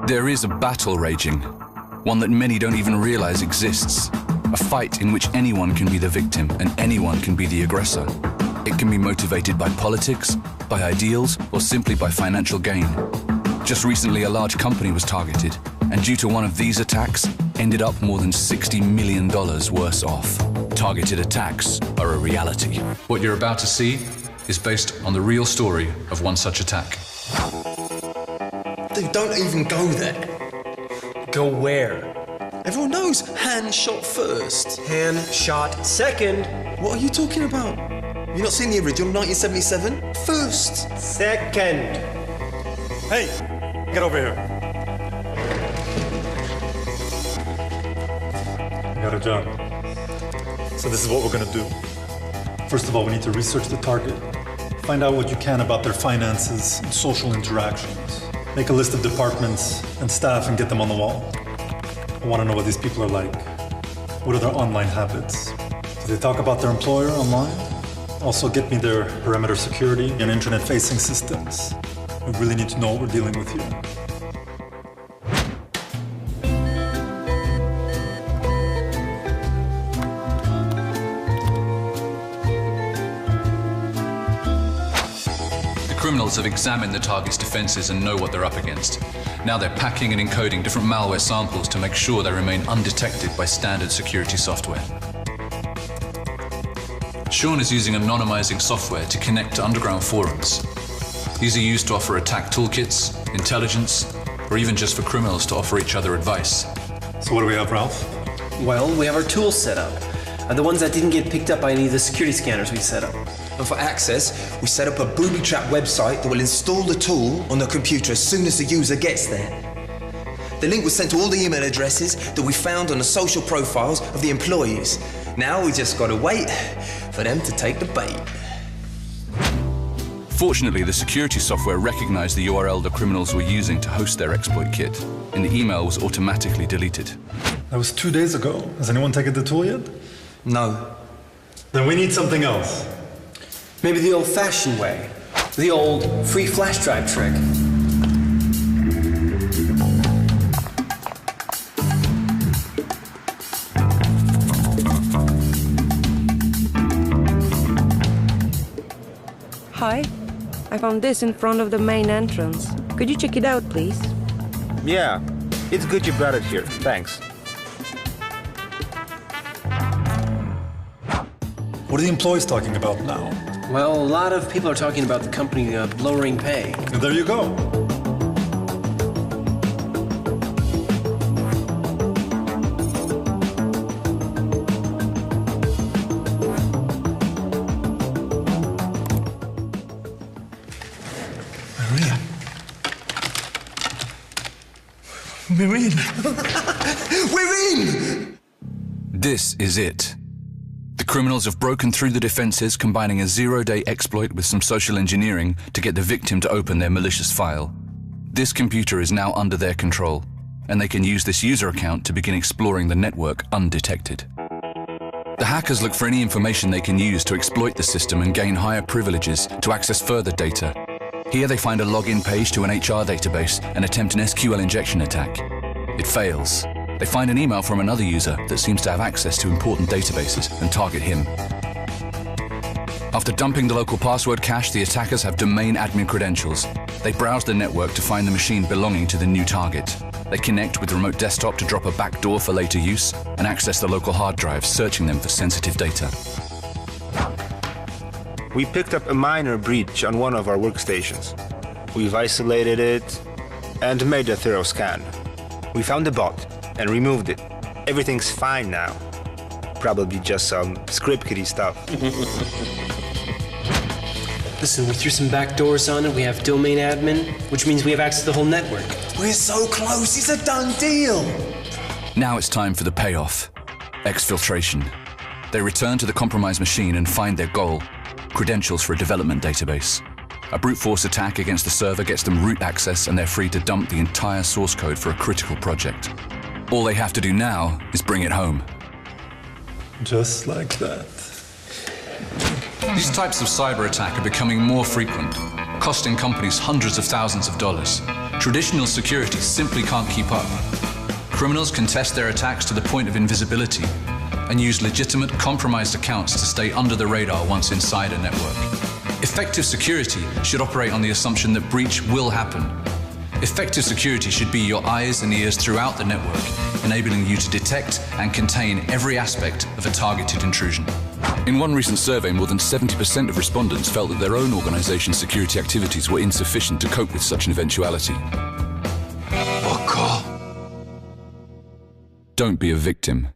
There is a battle raging, one that many don't even realize exists. A fight in which anyone can be the victim and anyone can be the aggressor. It can be motivated by politics, by ideals, or simply by financial gain. Just recently, a large company was targeted, and due to one of these attacks, ended up more than $60 million worse off. Targeted attacks are a reality. What you're about to see is based on the real story of one such attack. Dude, don't even go there. Go where? Everyone knows hand shot first. Hand shot second. What are you talking about? You not seen the original 1977? First. Second. Hey, get over here. I got a job. So this is what we're gonna do. First of all, we need to research the target. Find out what you can about their finances and social interactions. Make a list of departments and staff and get them on the wall. I want to know what these people are like. What are their online habits? Do they talk about their employer online? Also get me their perimeter security and internet-facing systems. We really need to know what we're dealing with here. Criminals have examined the target's defenses and know what they're up against. Now they're packing and encoding different malware samples to make sure they remain undetected by standard security software. Sean is using anonymizing software to connect to underground forums. These are used to offer attack toolkits, intelligence, or even just for criminals to offer each other advice. So what do we have, Ralph? Well, we have our tools set up. The ones that didn't get picked up by any of the security scanners we set up. And for access, we set up a booby-trap website that will install the tool on the computer as soon as the user gets there. The link was sent to all the email addresses that we found on the social profiles of the employees. Now we just gotta wait for them to take the bait. Fortunately, the security software recognized the URL the criminals were using to host their exploit kit, and the email was automatically deleted. That was 2 days ago. Has anyone taken the tool yet? No. Then we need something else. Maybe the old-fashioned way. The old free flash drive trick. Hi. I found this in front of the main entrance. Could you check it out, please? Yeah, it's good you brought it here. Thanks. What are the employees talking about now? Well, a lot of people are talking about the company lowering pay. And there you go. We're in! We're in! This is it. The criminals have broken through the defenses, combining a zero-day exploit with some social engineering to get the victim to open their malicious file. This computer is now under their control, and they can use this user account to begin exploring the network undetected. The hackers look for any information they can use to exploit the system and gain higher privileges to access further data. Here they find a login page to an HR database and attempt an SQL injection attack. It fails. They find an email from another user that seems to have access to important databases and target him. After dumping the local password cache, the attackers have domain admin credentials. They browse the network to find the machine belonging to the new target. They connect with remote desktop to drop a backdoor for later use and access the local hard drive, searching them for sensitive data. We picked up a minor breach on one of our workstations. We've isolated it and made a thorough scan. We found the bot and removed it. Everything's fine now. Probably just some script kiddie stuff. Listen, we threw some backdoors on it. We have domain admin, which means we have access to the whole network. We're so close, it's a done deal! Now it's time for the payoff. Exfiltration. They return to the compromised machine and find their goal: credentials for a development database. A brute force attack against the server gets them root access, and they're free to dump the entire source code for a critical project. All they have to do now is bring it home. Just like that. These types of cyber attack are becoming more frequent, costing companies hundreds of thousands of dollars. Traditional security simply can't keep up. Criminals can test their attacks to the point of invisibility and use legitimate, compromised accounts to stay under the radar once inside a network. Effective security should operate on the assumption that breach will happen. Effective security should be your eyes and ears throughout the network, enabling you to detect and contain every aspect of a targeted intrusion. In one recent survey, more than 70% of respondents felt that their own organization's security activities were insufficient to cope with such an eventuality. Don't be a victim.